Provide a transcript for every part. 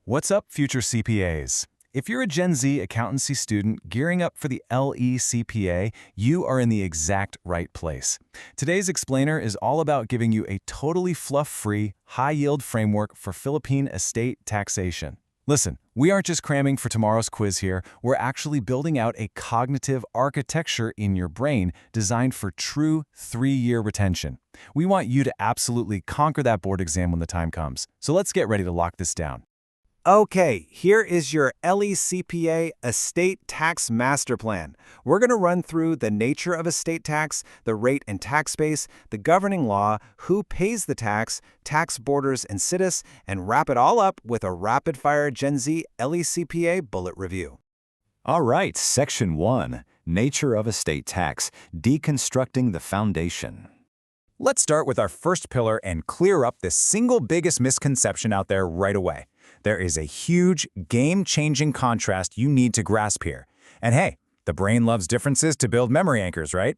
What's up, future CPAs? If you're a Gen Z accountancy student gearing up for the LECPA, you are in the exact right place. Today's explainer is all about giving you a totally fluff-free, high-yield framework for Philippine estate taxation. Listen, we aren't just cramming for tomorrow's quiz here, we're actually building out a cognitive architecture in your brain designed for true 3-year retention. We want you to absolutely conquer that board exam when the time comes. So let's get ready to lock this down. Okay, here is your LECPA Estate Tax Master Plan. We're going to run through the nature of estate tax, the rate and tax base, the governing law, who pays the tax, tax borders and situs, and wrap it all up with a rapid-fire Gen Z LECPA bullet review. All right, Section 1, Nature of Estate Tax, Deconstructing the Foundation. Let's start with our first pillar and clear up the single biggest misconception out there right away. There is a huge, game-changing contrast you need to grasp here. And hey, the brain loves differences to build memory anchors, right?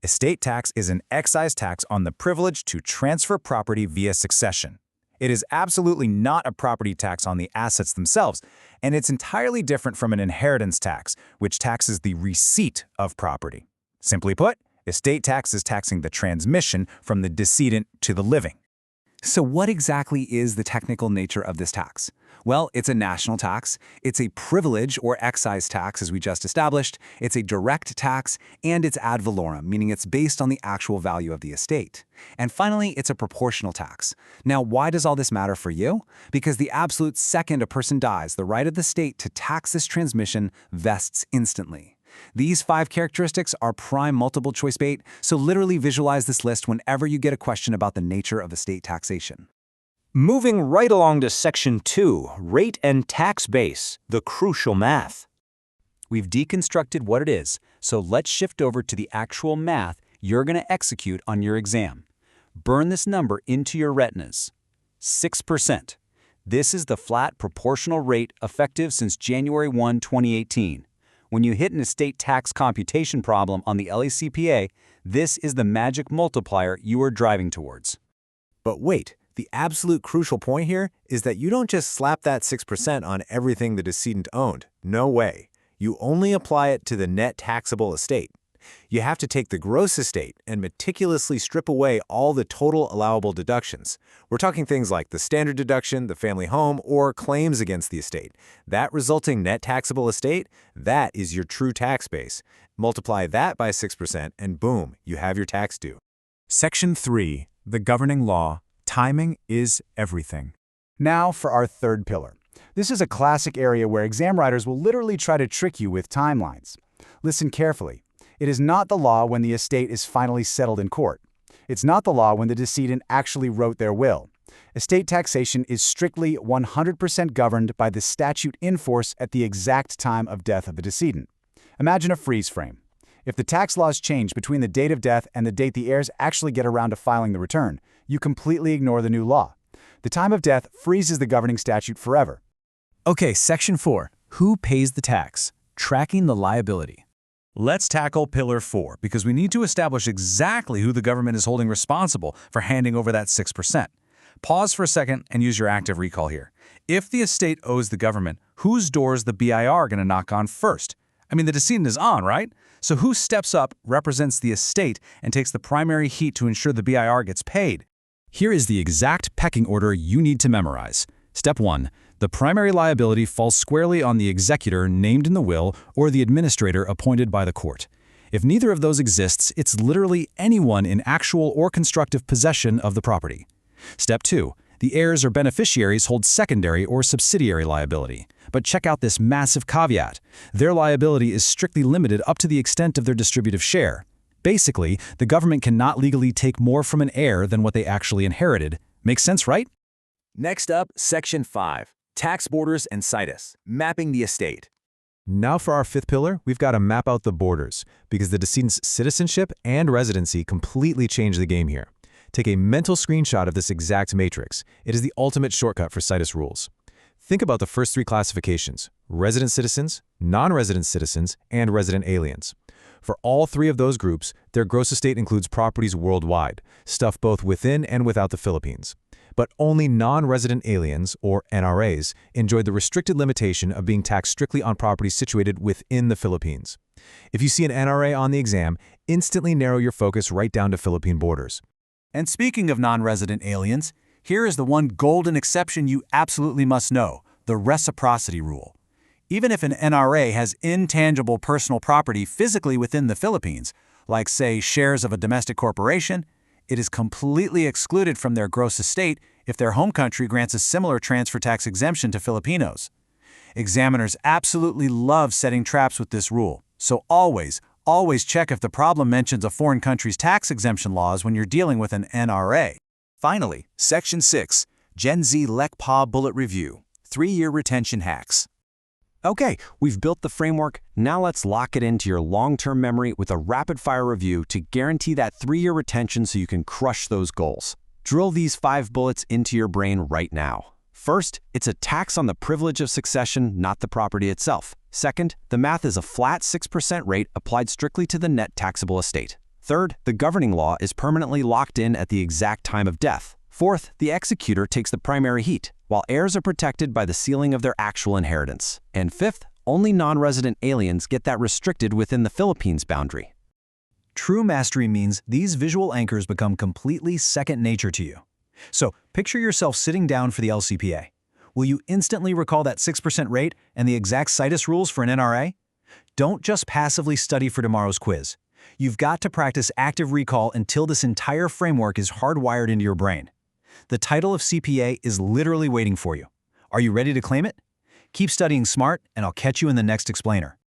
Estate tax is an excise tax on the privilege to transfer property via succession. It is absolutely not a property tax on the assets themselves, and it's entirely different from an inheritance tax, which taxes the receipt of property. Simply put, estate tax is taxing the transmission from the decedent to the living. So what exactly is the technical nature of this tax? Well, it's a national tax, it's a privilege or excise tax, as we just established, it's a direct tax, and it's ad valorem, meaning it's based on the actual value of the estate. And finally, it's a proportional tax. Now, why does all this matter for you? Because the absolute second a person dies, the right of the state to tax this transmission vests instantly. These 5 characteristics are prime multiple choice bait, so literally visualize this list whenever you get a question about the nature of estate taxation. Moving right along to Section 2, Rate and Tax Base, the crucial math. We've deconstructed what it is, so let's shift over to the actual math you're going to execute on your exam. Burn this number into your retinas. 6%. This is the flat proportional rate effective since January 1, 2018. When you hit an estate tax computation problem on the LECPA, this is the magic multiplier you are driving towards. But wait, the absolute crucial point here is that you don't just slap that 6% on everything the decedent owned. No way. You only apply it to the net taxable estate. You have to take the gross estate and meticulously strip away all the total allowable deductions. We're talking things like the standard deduction, the family home, or claims against the estate. That resulting net taxable estate, that is your true tax base. Multiply that by 6% and boom, you have your tax due. Section 3, the governing law. Timing is everything. Now for our third pillar. This is a classic area where exam writers will literally try to trick you with timelines. Listen carefully. It is not the law when the estate is finally settled in court. It's not the law when the decedent actually wrote their will. Estate taxation is strictly 100% governed by the statute in force at the exact time of death of the decedent. Imagine a freeze frame. If the tax laws change between the date of death and the date the heirs actually get around to filing the return, you completely ignore the new law. The time of death freezes the governing statute forever. Okay, Section 4, who pays the tax? Tracking the liability. Let's tackle Pillar 4 because we need to establish exactly who the government is holding responsible for handing over that 6%. Pause for a second and use your active recall here. If the estate owes the government, whose door is the BIR going to knock on first? I mean, the decedent is on, right? So who steps up, represents the estate, and takes the primary heat to ensure the BIR gets paid? Here is the exact pecking order you need to memorize. Step 1. The primary liability falls squarely on the executor named in the will or the administrator appointed by the court. If neither of those exists, it's literally anyone in actual or constructive possession of the property. Step 2. The heirs or beneficiaries hold secondary or subsidiary liability. But check out this massive caveat. Their liability is strictly limited up to the extent of their distributive share. Basically, the government cannot legally take more from an heir than what they actually inherited. Makes sense, right? Next up, Section 5, Tax Borders and Situs, Mapping the Estate. Now for our 5th pillar, we've got to map out the borders, because the decedent's citizenship and residency completely change the game here. Take a mental screenshot of this exact matrix. It is the ultimate shortcut for situs rules. Think about the first 3 classifications: resident citizens, non-resident citizens, and resident aliens. For all three of those groups, their gross estate includes properties worldwide, stuff both within and without the Philippines. But only non-resident aliens, or NRAs, enjoy the restricted limitation of being taxed strictly on properties situated within the Philippines. If you see an NRA on the exam, instantly narrow your focus right down to Philippine borders. And speaking of non-resident aliens, here is the one golden exception you absolutely must know, the reciprocity rule. Even if an NRA has intangible personal property physically within the Philippines, like say shares of a domestic corporation, it is completely excluded from their gross estate if their home country grants a similar transfer tax exemption to Filipinos. Examiners absolutely love setting traps with this rule, so always check if the problem mentions a foreign country's tax exemption laws when you're dealing with an NRA. Finally, Section 6, Gen Z LECPA Bullet Review, 3-year retention hacks. Okay, we've built the framework. Now let's lock it into your long-term memory with a rapid-fire review to guarantee that 3-year retention so you can crush those goals. Drill these 5 bullets into your brain right now. First, it's a tax on the privilege of succession, not the property itself. Second, the math is a flat 6% rate applied strictly to the net taxable estate. Third, the governing law is permanently locked in at the exact time of death. Fourth, the executor takes the primary heat, while heirs are protected by the ceiling of their actual inheritance. And fifth, only non-resident aliens get that restricted within the Philippines boundary. True mastery means these visual anchors become completely second nature to you. So picture yourself sitting down for the LCPA. Will you instantly recall that 6% rate and the exact situs rules for an NRA? Don't just passively study for tomorrow's quiz. You've got to practice active recall until this entire framework is hardwired into your brain. The title of CPA is literally waiting for you. Are you ready to claim it? Keep studying smart, and I'll catch you in the next explainer.